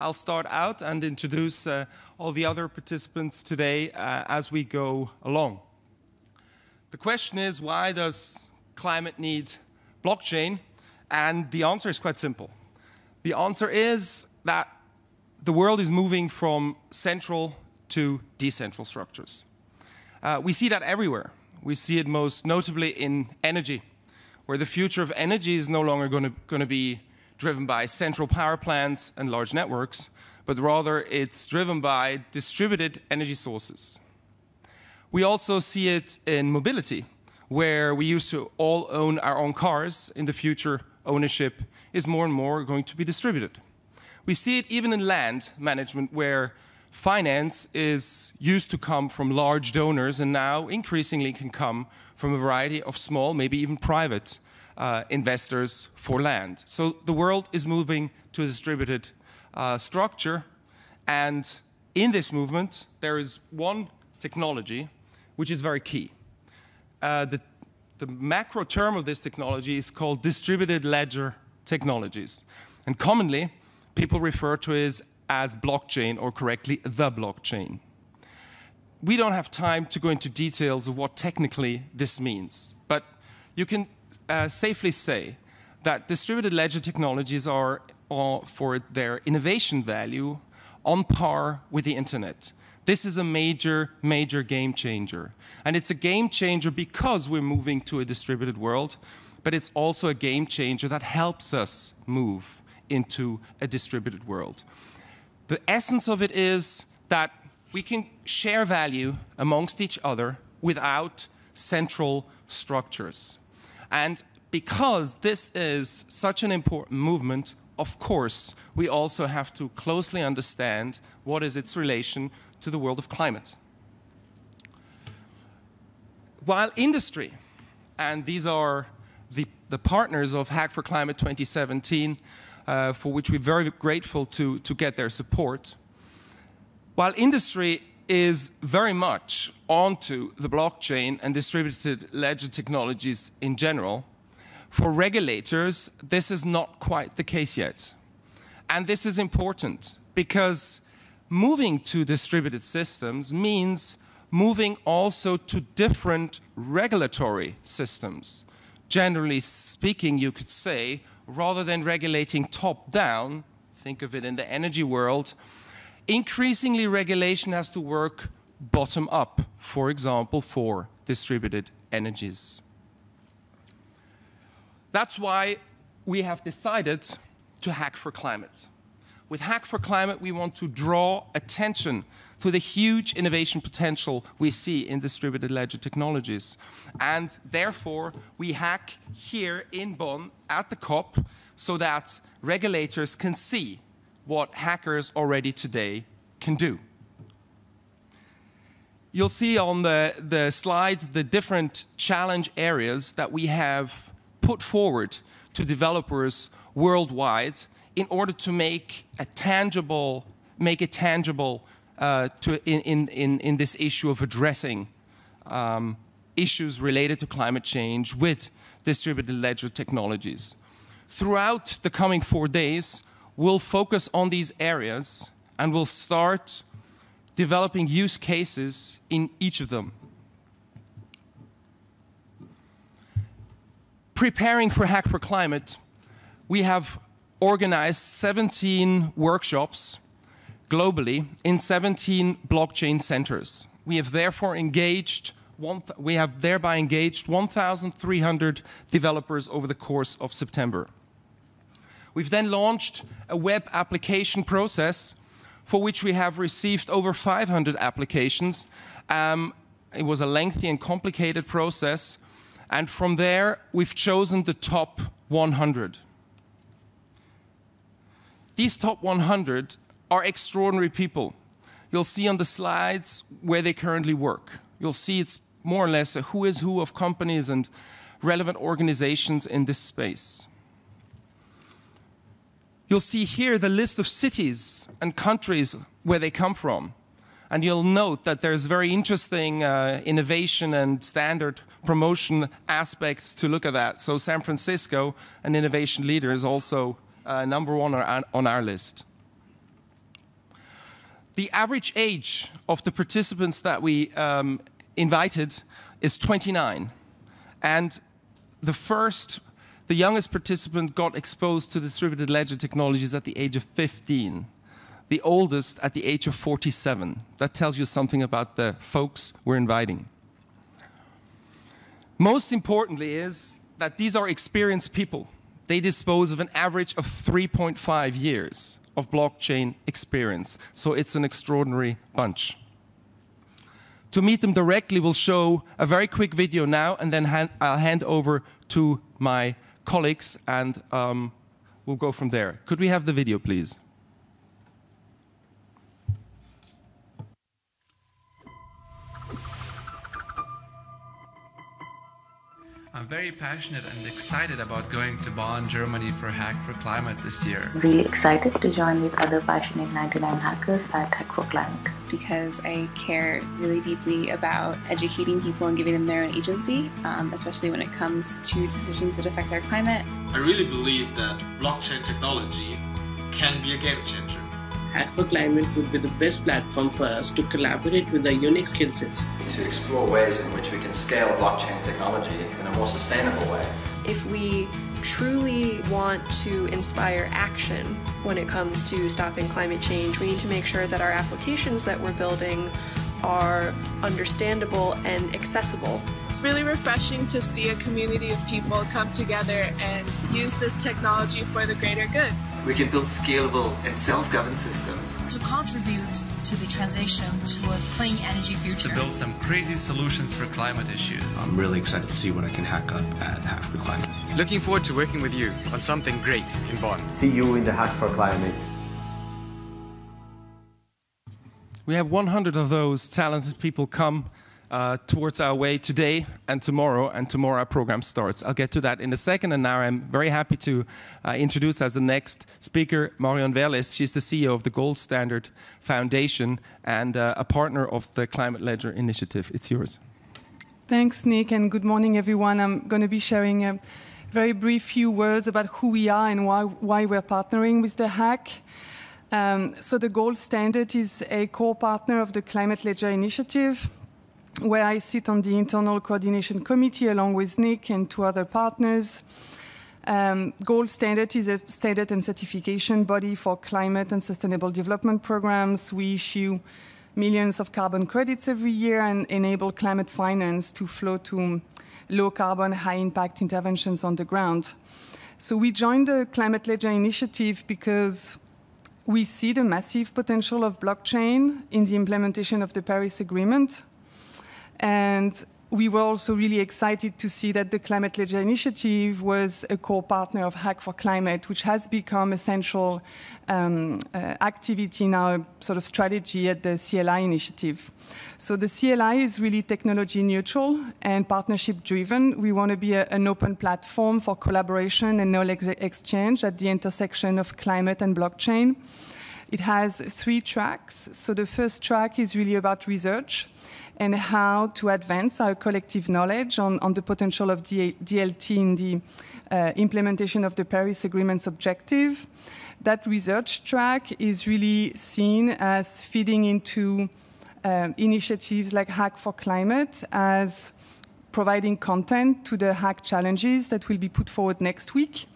I'll start out and introduce all the other participants today as we go along. The question is, why does climate need blockchain? And the answer is quite simple. The answer is that the world is moving from central to decentral structures. We see that everywhere. We see it most notably in energy, where the future of energy is no longer going to be driven by central power plants and large networks, but rather it's driven by distributed energy sources. We also see it in mobility, where we used to all own our own cars. In the future, ownership is more and more going to be distributed. We see it even in land management, where finance is used to come from large donors and now increasingly can come from a variety of small, maybe even private investors for land. So the world is moving to a distributed structure, and in this movement there is one technology which is very key. The macro term of this technology is called distributed ledger technologies, and commonly people refer to it as blockchain, or correctly, the blockchain. We don't have time to go into details of what technically this means, but you can safely say that distributed ledger technologies are, for their innovation value, on par with the internet. This is a major, major game changer. And it's a game changer because we're moving to a distributed world, but it's also a game changer that helps us move into a distributed world. The essence of it is that we can share value amongst each other without central structures. And because this is such an important movement, of course, we also have to closely understand what is its relation to the world of climate. While industry, and these are the partners of Hack4Climate 2017, for which we're very grateful to get their support, while industry is very much onto the blockchain and distributed ledger technologies in general, for regulators, this is not quite the case yet. And this is important because moving to distributed systems means moving also to different regulatory systems. Generally speaking, you could say, rather than regulating top-down, think of it in the energy world, increasingly regulation has to work bottom-up, for example, for distributed energies. That's why we have decided to hack for climate. With Hack for Climate, we want to draw attention to the huge innovation potential we see in distributed ledger technologies. And therefore, we hack here in Bonn at the COP so that regulators can see what hackers already today can do. You'll see on the slide the different challenge areas that we have put forward to developers worldwide in order to make it tangible in this issue of addressing issues related to climate change with distributed ledger technologies. Throughout the coming 4 days, we'll focus on these areas and we'll start developing use cases in each of them. Preparing for Hack for Climate, we have organized 17 workshops globally in 17 blockchain centers. We have therefore thereby engaged 1,300 developers over the course of September. We've then launched a web application process for which we have received over 500 applications. It was a lengthy and complicated process, and from there we've chosen the top 100. These top 100 are extraordinary people. You'll see on the slides where they currently work. You'll see it's more or less a who is who of companies and relevant organizations in this space. You'll see here the list of cities and countries where they come from. And you'll note that there's very interesting innovation and standard promotion aspects to look at that. So San Francisco, an innovation leader, is also #1 on our list. The average age of the participants that we invited is 29. And the youngest participant got exposed to distributed ledger technologies at the age of 15. The oldest at the age of 47. That tells you something about the folks we're inviting. Most importantly is that these are experienced people. They dispose of an average of 3.5 years of blockchain experience. So it's an extraordinary bunch. To meet them directly, we'll show a very quick video now, and then I'll hand over to my colleagues, and we'll go from there. Could we have the video, please? I'm very passionate and excited about going to Bonn, Germany for Hack4Climate this year. Really excited to join with other passionate 99 hackers at Hack4Climate. Because I care really deeply about educating people and giving them their own agency, especially when it comes to decisions that affect their climate. I really believe that blockchain technology can be a game changer. Hack4Climate would be the best platform for us to collaborate with our unique skill sets. To explore ways in which we can scale blockchain technology in a more sustainable way. If we truly want to inspire action when it comes to stopping climate change, we need to make sure that our applications that we're building are understandable and accessible. It's really refreshing to see a community of people come together and use this technology for the greater good. We can build scalable and self-governed systems to contribute to the transition to a clean energy future. To build some crazy solutions for climate issues. I'm really excited to see what I can hack up at Hack4Climate. Looking forward to working with you on something great in Bonn. See you in the Hack4Climate. We have 100 of those talented people come towards our way today and tomorrow our program starts. I'll get to that in a second, and now I'm very happy to introduce as the next speaker Marion Verlis. She's the CEO of the Gold Standard Foundation and a partner of the Climate Ledger Initiative. It's yours. Thanks, Nick, and good morning, everyone. I'm going to be sharing a very brief few words about who we are and why we're partnering with the Hack. So the Gold Standard is a core partner of the Climate Ledger Initiative, where I sit on the internal coordination committee along with Nick and two other partners. Gold Standard is a standard and certification body for climate and sustainable development programs. We issue millions of carbon credits every year and enable climate finance to flow to low carbon, high impact interventions on the ground. So we joined the Climate Ledger Initiative because we see the massive potential of blockchain in the implementation of the Paris Agreement. And we were also really excited to see that the Climate Ledger Initiative was a core partner of Hack4Climate, which has become essential activity in our sort of strategy at the CLI initiative. So the CLI is really technology neutral and partnership driven. We want to be an open platform for collaboration and knowledge exchange at the intersection of climate and blockchain. It has 3 tracks. So the first track is really about research and how to advance our collective knowledge on the potential of DLT in the implementation of the Paris Agreement's objective. That research track is really seen as feeding into initiatives like Hack4Climate, as providing content to the Hack challenges that will be put forward next week.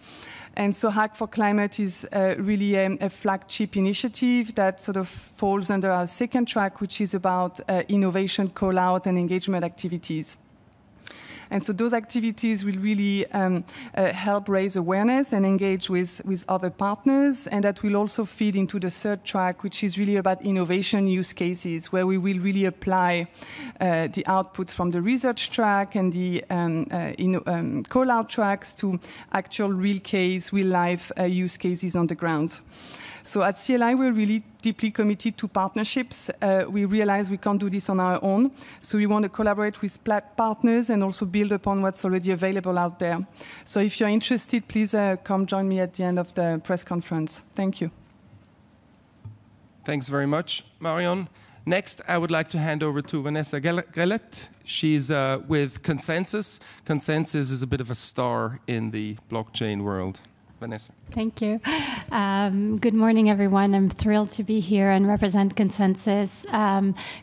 And so Hack4Climate is really a flagship initiative that sort of falls under our second track, which is about innovation, call-out, and engagement activities. And so those activities will really help raise awareness and engage with other partners. And that will also feed into the third track, which is really about innovation use cases, where we will really apply the output from the research track and the call-out tracks to actual real case, real-life use cases on the ground. So at CLI, we're really deeply committed to partnerships. We realize we can't do this on our own. So we want to collaborate with partners and also build upon what's already available out there. So if you're interested, please come join me at the end of the press conference. Thank you. Thanks very much, Marion. Next, I would like to hand over to Vanessa Grelet. She's with ConsenSys. ConsenSys is a bit of a star in the blockchain world. Vanessa. Thank you. Good morning, everyone. I'm thrilled to be here and represent Consensus.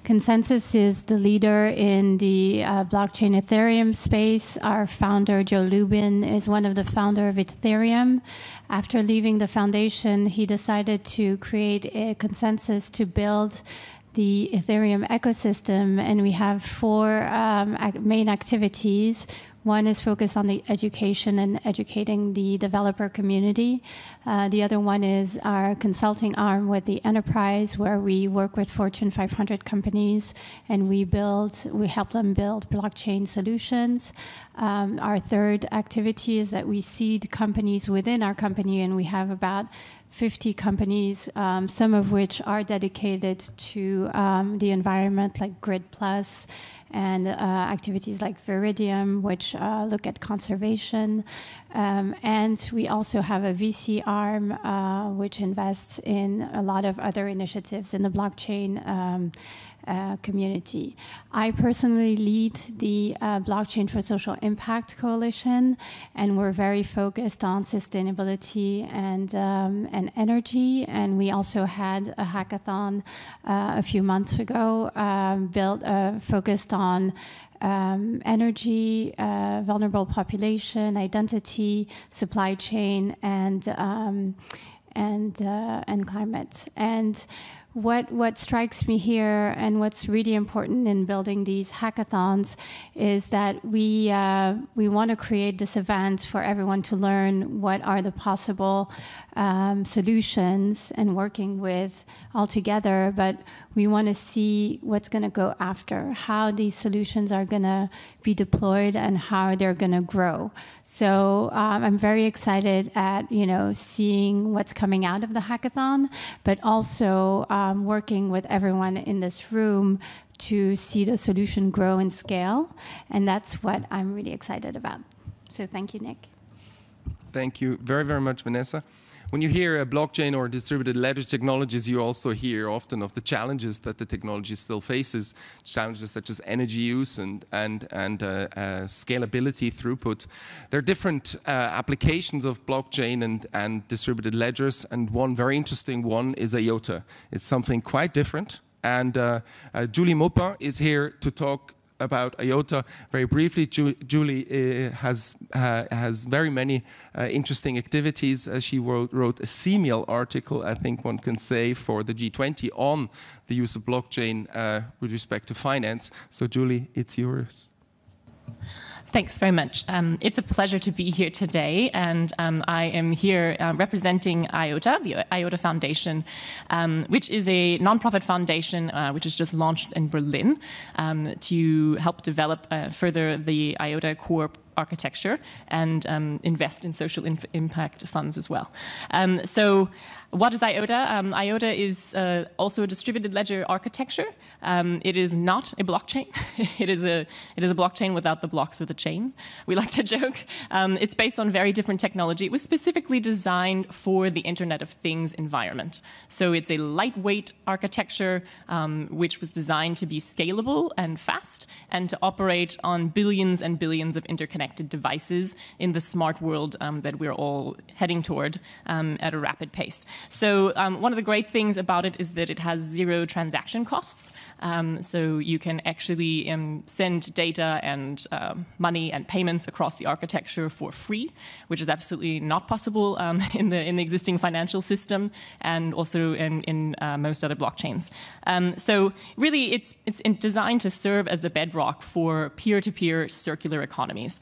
Consensus is the leader in the blockchain Ethereum space. Our founder, Joe Lubin, is one of the founders of Ethereum. After leaving the foundation, he decided to create a Consensus to build the Ethereum ecosystem, and we have 4 main activities. One is focused on the education and educating the developer community. The other one is our consulting arm with the enterprise, where we work with Fortune 500 companies and we help them build blockchain solutions. Our third activity is that we seed companies within our company, and we have about 50 companies, some of which are dedicated to the environment, like Grid Plus, and activities like Viridium, which look at conservation. And we also have a VC arm, which invests in a lot of other initiatives in the blockchain community. I personally lead the Blockchain for Social Impact Coalition, and we're very focused on sustainability and energy. And we also had a hackathon a few months ago, focused on energy, vulnerable population, identity, supply chain, and climate. And what strikes me here, and what's really important in building these hackathons, is that we want to create this event for everyone to learn what are the possible solutions and working with all together, but we want to see what's going to go after, how these solutions are going to be deployed and how they're going to grow. So I'm very excited at seeing what's coming out of the hackathon, but also working with everyone in this room to see the solution grow and scale. And that's what I'm really excited about. So thank you, Nick. Thank you very, very much, Vanessa. When you hear blockchain or distributed ledger technologies, you also hear often of the challenges that the technology still faces, challenges such as energy use and scalability, throughput. There are different applications of blockchain and distributed ledgers, and one very interesting one is IOTA. It's something quite different, and Julie Maupin is here to talk about IOTA very briefly. Julie has very many interesting activities. She wrote a seminal article, I think one can say, for the G20 on the use of blockchain with respect to finance. So Julie, it's yours. Thanks very much. It's a pleasure to be here today, and I am here representing IOTA, the IOTA Foundation, which is a nonprofit foundation which is just launched in Berlin to help develop further the IOTA core architecture and invest in social impact funds as well. So what is IOTA? IOTA is also a distributed ledger architecture. It is not a blockchain. It is a blockchain without the blocks with a chain. We like to joke. It's based on very different technology. It was specifically designed for the Internet of Things environment. So it's a lightweight architecture which was designed to be scalable and fast and to operate on billions and billions of interconnected devices in the smart world that we're all heading toward at a rapid pace. So one of the great things about it is that it has 0 transaction costs. So you can actually send data and money and payments across the architecture for free, which is absolutely not possible in the existing financial system and also in most other blockchains. So really, it's designed to serve as the bedrock for peer-to-peer circular economies.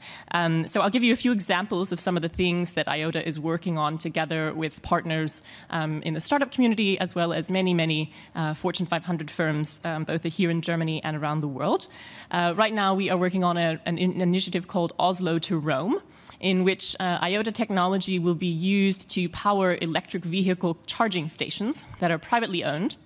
So I'll give you a few examples of some of the things that IOTA is working on together with partners in the startup community, as well as many, many Fortune 500 firms, both here in Germany and around the world. Right now, we are working on an initiative called Oslo to Rome, in which IOTA technology will be used to power electric vehicle charging stations that are privately owned,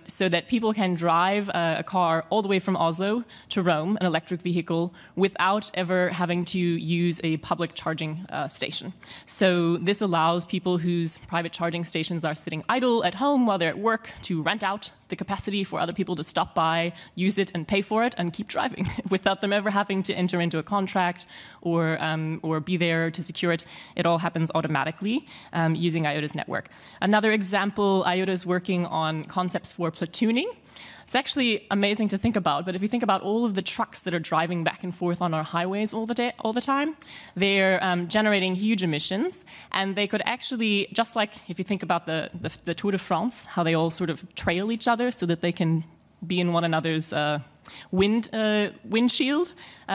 so that people can drive a car all the way from Oslo to Rome, an electric vehicle, without ever having to use a public charging station. So this allows people whose private charging stations are sitting idle at home while they're at work to rent out the capacity for other people to stop by, use it and pay for it and keep driving without them ever having to enter into a contract or be there to secure it. It all happens automatically using IOTA's network. Another example, IOTA is working on concepts for platooning. It's actually amazing to think about, but if you think about all of the trucks that are driving back and forth on our highways all the time, they're generating huge emissions, and they could actually, just like if you think about the Tour de France, how they all sort of trail each other so that they can be in one another's windshield.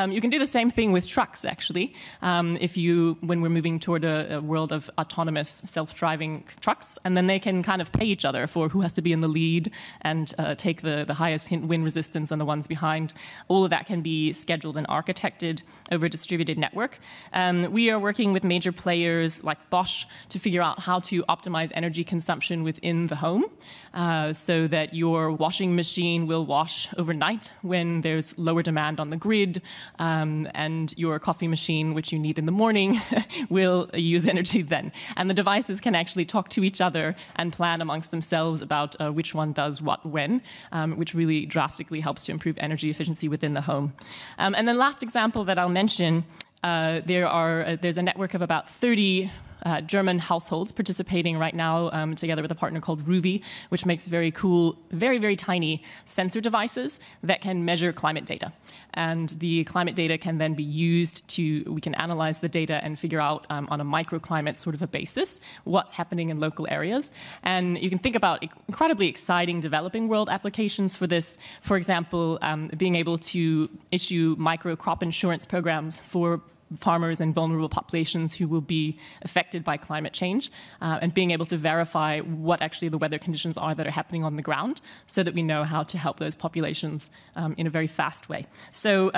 You can do the same thing with trucks, actually. When we're moving toward a world of autonomous self-driving trucks, and then they can kind of pay each other for who has to be in the lead and take the highest wind resistance and the ones behind. All of that can be scheduled and architected over a distributed network. We are working with major players like Bosch to figure out how to optimize energy consumption within the home so that your washing machine will wash overnight when there's lower demand on the grid, and your coffee machine, which you need in the morning, will use energy then. And the devices can actually talk to each other and plan amongst themselves about which one does what when, which really drastically helps to improve energy efficiency within the home. And then last example that I'll mention, there's a network of about 30 German households participating right now together with a partner called Ruvi, which makes very cool, very, very tiny sensor devices that can measure climate data. And the climate data can then be used we can analyze the data and figure out on a microclimate sort of a basis what's happening in local areas. And you can think about incredibly exciting developing world applications for this. For example, being able to issue micro crop insurance programs for farmers and vulnerable populations who will be affected by climate change, and being able to verify what actually the weather conditions are that are happening on the ground so that we know how to help those populations in a very fast way. So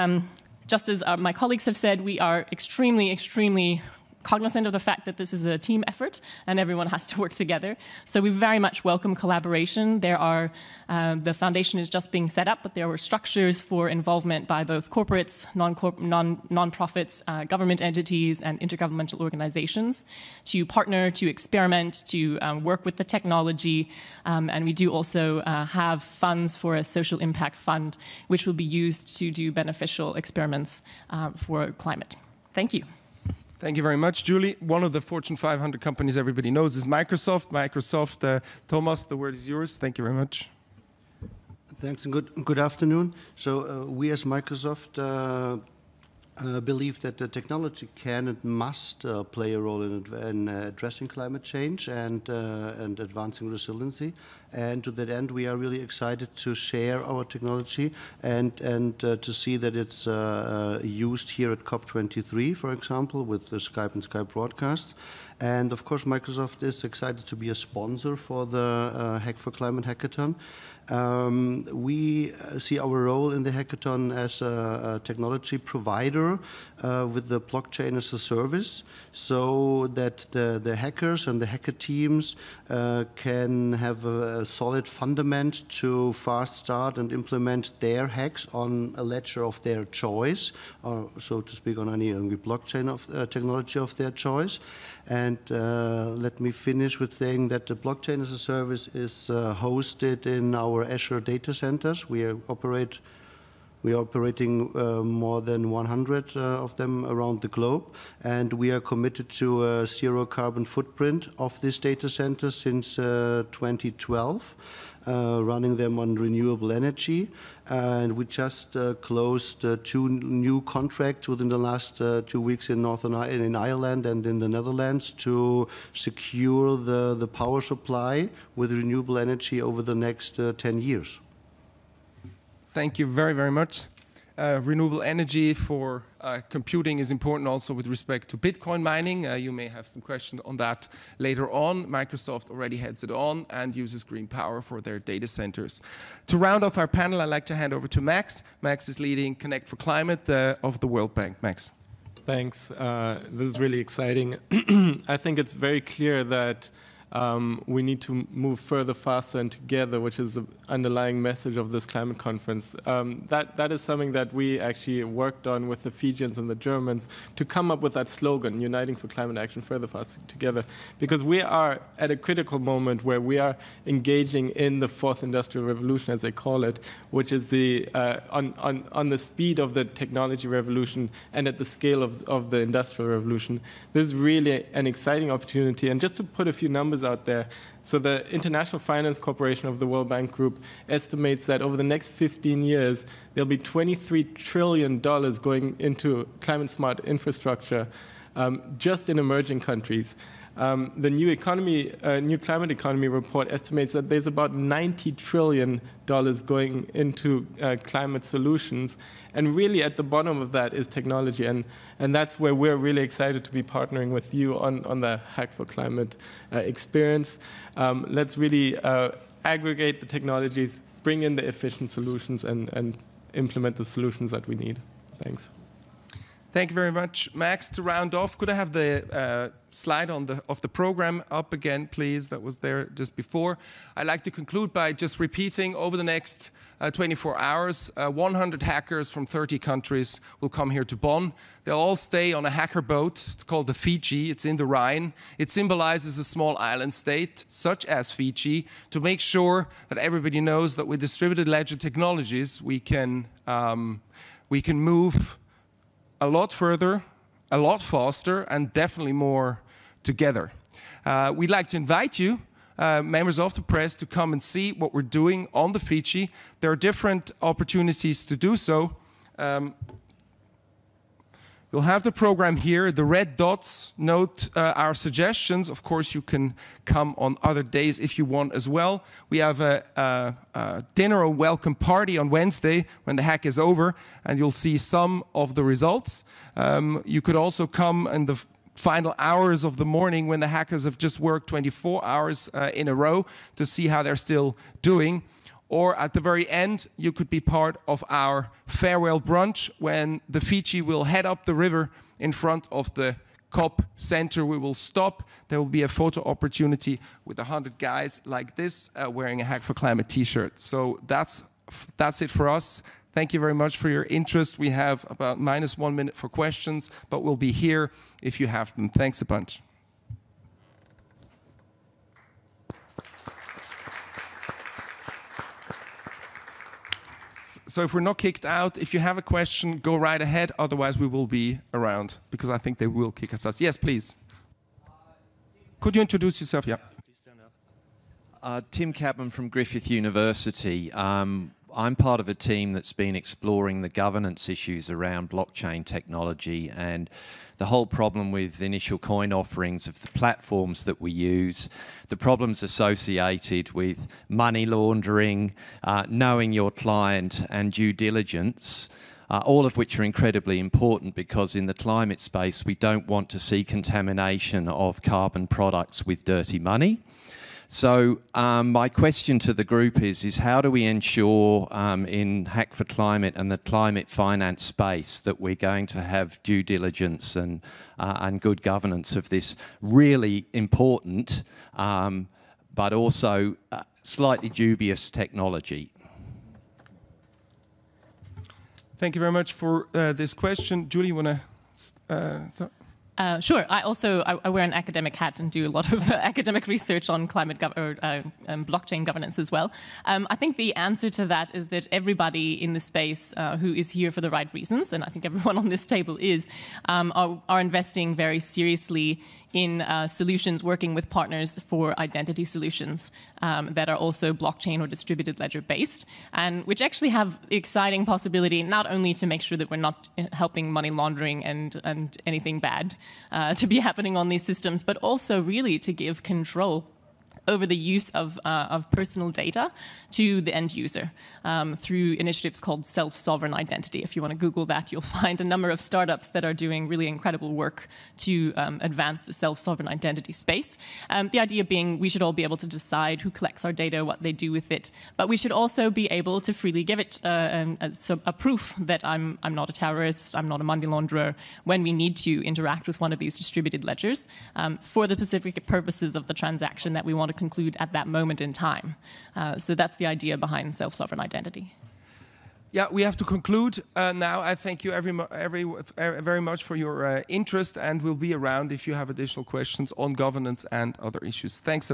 just as my colleagues have said, we are extremely, extremely cognizant of the fact that this is a team effort and everyone has to work together. So we very much welcome collaboration. The foundation is just being set up, but there were structures for involvement by both corporates, non-profits, government entities, and intergovernmental organizations to partner, to experiment, to work with the technology. And we do also have funds for a social impact fund, which will be used to do beneficial experiments for climate. Thank you. Thank you very much, Julie. One of the Fortune 500 companies everybody knows is Microsoft. Thomas, the word is yours. Thank you very much. Thanks and good afternoon. So we as Microsoft believe that the technology can and must play a role in addressing climate change and advancing resiliency. And to that end, we are really excited to share our technology and to see that it's used here at COP23, for example, with the Skype and Skype broadcast. And of course, Microsoft is excited to be a sponsor for the Hack4Climate Hackathon. We see our role in the hackathon as a technology provider with the blockchain as a service, so that the hackers and the hacker teams can have a solid fundament to fast start and implement their hacks on a ledger of their choice, or so to speak, on any blockchain of technology of their choice. And let me finish with saying that the blockchain as a service is hosted in our Azure data centers. We are operating more than 100 of them around the globe, and we are committed to a zero carbon footprint of this data center since 2012, running them on renewable energy. And we just closed 2 new contracts within the last 2 weeks in Ireland and in the Netherlands to secure the power supply with renewable energy over the next 10 years. Thank you very, very much. Renewable energy for computing is important also with respect to Bitcoin mining. You may have some questions on that later on. Microsoft already heads it on and uses green power for their data centers. To round off our panel, I'd like to hand over to Max. Max is leading Connect4Climate of the World Bank. Max. Thanks. This is really exciting. I think it's very clear that we need to move further, faster, and together, which is the underlying message of this climate conference. That is something that we actually worked on with the Fijians and the Germans to come up with that slogan, Uniting for Climate Action, Further, Faster, Together, because we are at a critical moment where we are engaging in the fourth industrial revolution, as they call it, which is the on the speed of the technology revolution and at the scale of the industrial revolution. This is really an exciting opportunity. And just to put a few numbers out there, so the International Finance Corporation of the World Bank Group estimates that over the next 15 years, there'll be $23 trillion going into climate-smart infrastructure just in emerging countries. The new climate economy report estimates that there's about $90 trillion going into climate solutions. And really at the bottom of that is technology. And that's where we're really excited to be partnering with you on the Hack4Climate experience. Let's really aggregate the technologies, bring in the efficient solutions, and implement the solutions that we need. Thanks. Thank you very much, Max. To round off, could I have the slide of the program up again, please? That was there just before. I'd like to conclude by just repeating, over the next 24 hours, 100 hackers from 30 countries will come here to Bonn. They'll all stay on a hacker boat. It's called the Fiji. It's in the Rhine. It symbolizes a small island state, such as Fiji, to make sure that everybody knows that with distributed ledger technologies, we can move a lot further, a lot faster, and definitely more together. We'd like to invite you, members of the press, to come and see what we're doing on the Fiji. There are different opportunities to do so. We'll have the program here. The red dots note our suggestions. Of course, you can come on other days if you want as well. We have a dinner or welcome party on Wednesday when the hack is over, and you'll see some of the results. You could also come in the final hours of the morning when the hackers have just worked 24 hours in a row to see how they're still doing. Or at the very end, you could be part of our farewell brunch when the Fiji will head up the river in front of the COP center. We will stop. There will be a photo opportunity with 100 guys like this wearing a Hack4Climate t-shirt. So that's it for us. Thank you very much for your interest. We have about -1 minute for questions, but we'll be here if you have them. Thanks a bunch. So if we're not kicked out, if you have a question, go right ahead. Otherwise, we will be around, because I think they will kick us out. Yes, please. Could you introduce yourself? Yeah. Please stand up. Tim Capman from Griffith University. I'm part of a team that's been exploring the governance issues around blockchain technology and the whole problem with initial coin offerings of the platforms that we use, the problems associated with money laundering, knowing your client, and due diligence, all of which are incredibly important because in the climate space we don't want to see contamination of carbon products with dirty money. So my question to the group is how do we ensure in Hack4Climate and the climate finance space that we're going to have due diligence and good governance of this really important but also slightly dubious technology? Thank you very much for this question. Julie, you want to... Sure. I wear an academic hat and do a lot of academic research on climate blockchain governance as well. I think the answer to that is that everybody in the space who is here for the right reasons, and I think everyone on this table is, are investing very seriously in solutions, working with partners for identity solutions that are also blockchain or distributed ledger based, and which actually have the exciting possibility not only to make sure that we're not helping money laundering and anything bad to be happening on these systems, but also really to give control over the use of personal data to the end user through initiatives called self-sovereign identity. If you want to Google that, you'll find a number of startups that are doing really incredible work to advance the self-sovereign identity space. The idea being we should all be able to decide who collects our data, what they do with it, but we should also be able to freely give it a proof that I'm not a terrorist, I'm not a money launderer, when we need to interact with one of these distributed ledgers for the specific purposes of the transaction that we want to conclude at that moment in time. So that's the idea behind self-sovereign identity. Yeah, we have to conclude now. I thank you very much for your interest, and we'll be around if you have additional questions on governance and other issues. Thanks.